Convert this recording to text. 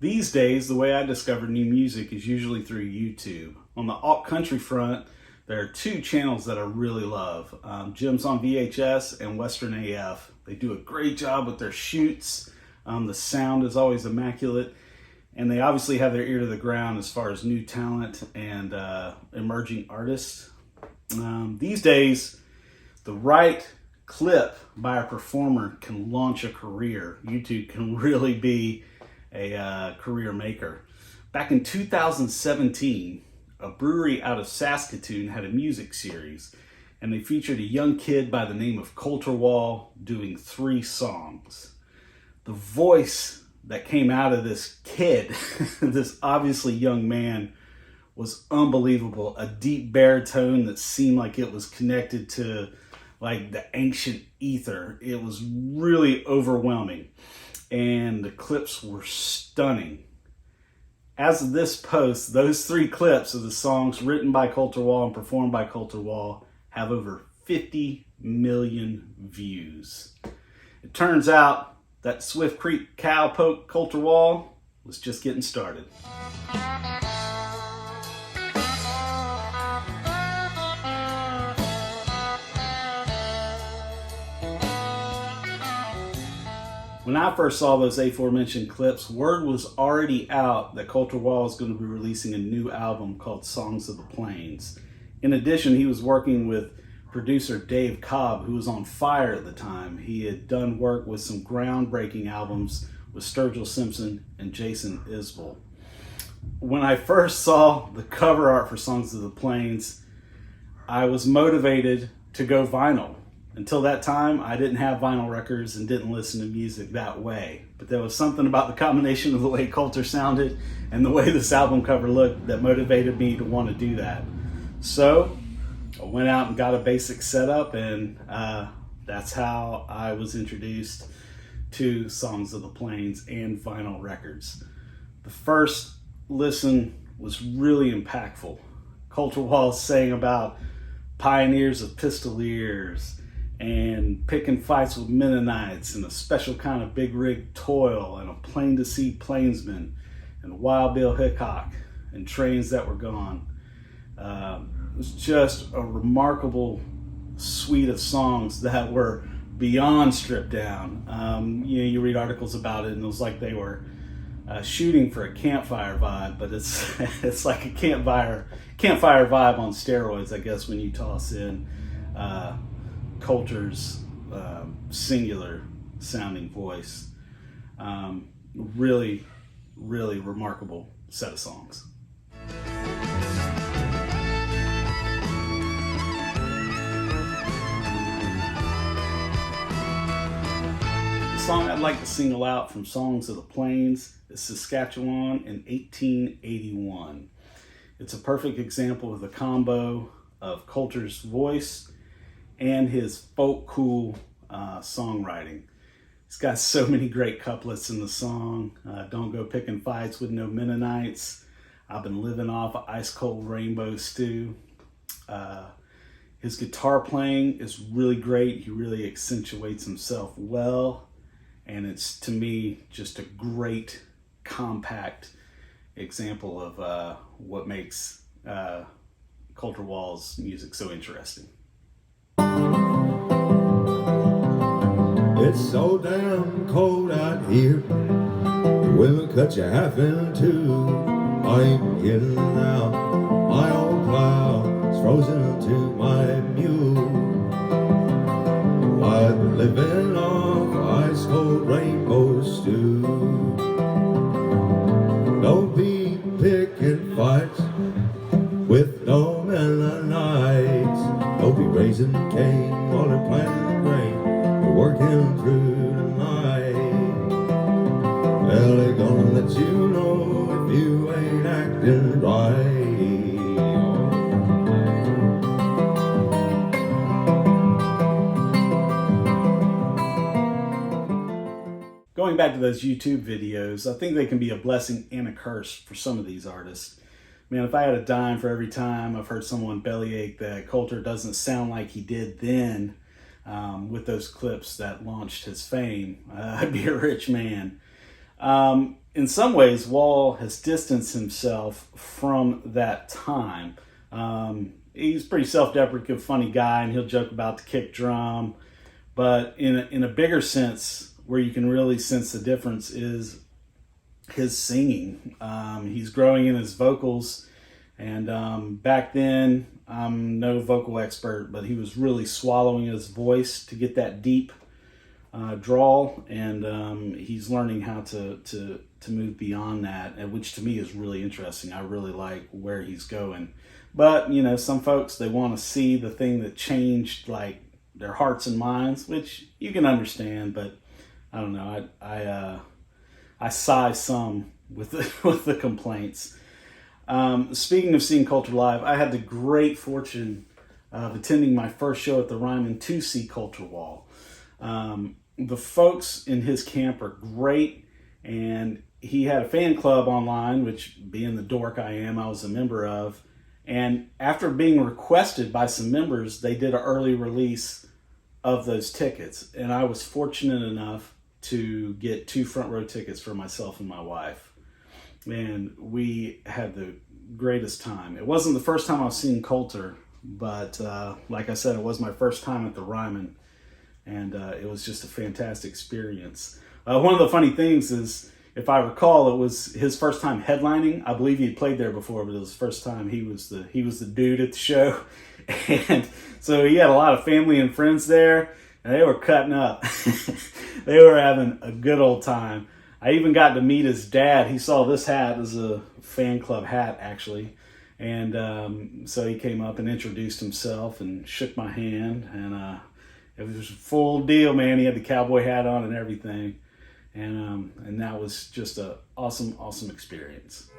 These days, the way I discover new music is usually through YouTube. On the alt country front, there are two channels that I really love, Gems on VHS and Western AF. They do a great job with their shoots. The sound is always immaculate, and they obviously have their ear to the ground as far as new talent and emerging artists. These days, the right clip by a performer can launch a career. YouTube can really be a career maker. Back in 2017, a brewery out of Saskatoon had a music series, and they featured a young kid by the name of Colter doing 3 songs. The voice that came out of this kid, this obviously young man, was unbelievable. A deep baritone that seemed like it was connected to like the ancient ether. It was really overwhelming, and the clips were stunning. As of this post, those 3 clips of the songs written by Colter and performed by Colter have over 50 million views. It turns out that Swift Creek cowpoke Colter was just getting started. When I first saw those aforementioned clips, word was already out that Colter was going to be releasing a new album called Songs of the Plains. In addition, he was working with producer Dave Cobb, who was on fire at the time. He had done work with some groundbreaking albums with Sturgill Simpson and Jason Isbell. When I first saw the cover art for Songs of the Plains, I was motivated to go vinyl. Until that time, I didn't have vinyl records and didn't listen to music that way. But there was something about the combination of the way Colter sounded and the way this album cover looked that motivated me to want to do that. So I went out and got a basic setup, and that's how I was introduced to Songs of the Plains and vinyl records. The first listen was really impactful. Colter sang about pioneers of pistoliers and picking fights with Mennonites and a special kind of big rig toil and a plain to see plainsman and Wild Bill Hickok and trains that were gone. It was just a remarkable suite of songs that were beyond stripped down. You read articles about it and it was like they were shooting for a campfire vibe, but it's like a campfire vibe on steroids, I guess, when you toss in Colter's singular sounding voice. Really, really remarkable set of songs. The song I'd like to single out from Songs of the Plains is Saskatchewan in 1881. It's a perfect example of the combo of Colter's voice and his folk cool songwriting. He's got so many great couplets in the song. Don't go picking fights with no Mennonites. I've been living off an ice cold rainbow stew. His guitar playing is really great. He really accentuates himself well. And it's, to me, just a great, compact example of what makes Colter music so interesting. It's so damn cold out here, the wind cut you half in two. I ain't getting out, my old plow is frozen into my mule. I've been living off ice cold rainbow stew. Don't be picking fights with no Mennonites. Don't be raising cane while they're planting grain. We're working through the night. Well, they're gonna let you know if you ain't acting right. Going back to those YouTube videos, I think they can be a blessing and a curse for some of these artists. Man, if I had a dime for every time I've heard someone bellyache that Colter doesn't sound like he did then with those clips that launched his fame, I'd be a rich man. In some ways, Wall has distanced himself from that time. He's a pretty self-deprecative, funny guy, and he'll joke about the kick drum. But in a bigger sense, where you can really sense the difference is his singing. He's growing in his vocals, and back then, I'm no vocal expert, but he was really swallowing his voice to get that deep drawl, and he's learning how to move beyond that, and which to me is really interesting. I really like where he's going. But you know, some folks, they want to see the thing that changed, like their hearts and minds, which you can understand. But I don't know. I sigh some with the complaints. Speaking of seeing Colter live, I had the great fortune of attending my first show at the Ryman to see Colter Wall. The folks in his camp are great, and he had a fan club online, which, being the dork I am, I was a member of. And after being requested by some members, they did an early release of those tickets. And I was fortunate enough to get 2 front row tickets for myself and my wife. And we had the greatest time. It wasn't the first time I've seen Colter, but like I said, it was my first time at the Ryman. And it was just a fantastic experience. One of the funny things is, if I recall, it was his first time headlining. I believe he'd played there before, but it was his first time. He was the dude at the show, and so he had a lot of family and friends there, and they were cutting up. They were having a good old time. I even got to meet his dad. He saw this hat as a fan club hat, actually, and so he came up and introduced himself and shook my hand, and it was a full deal, man. He had the cowboy hat on and everything. And that was just an awesome experience.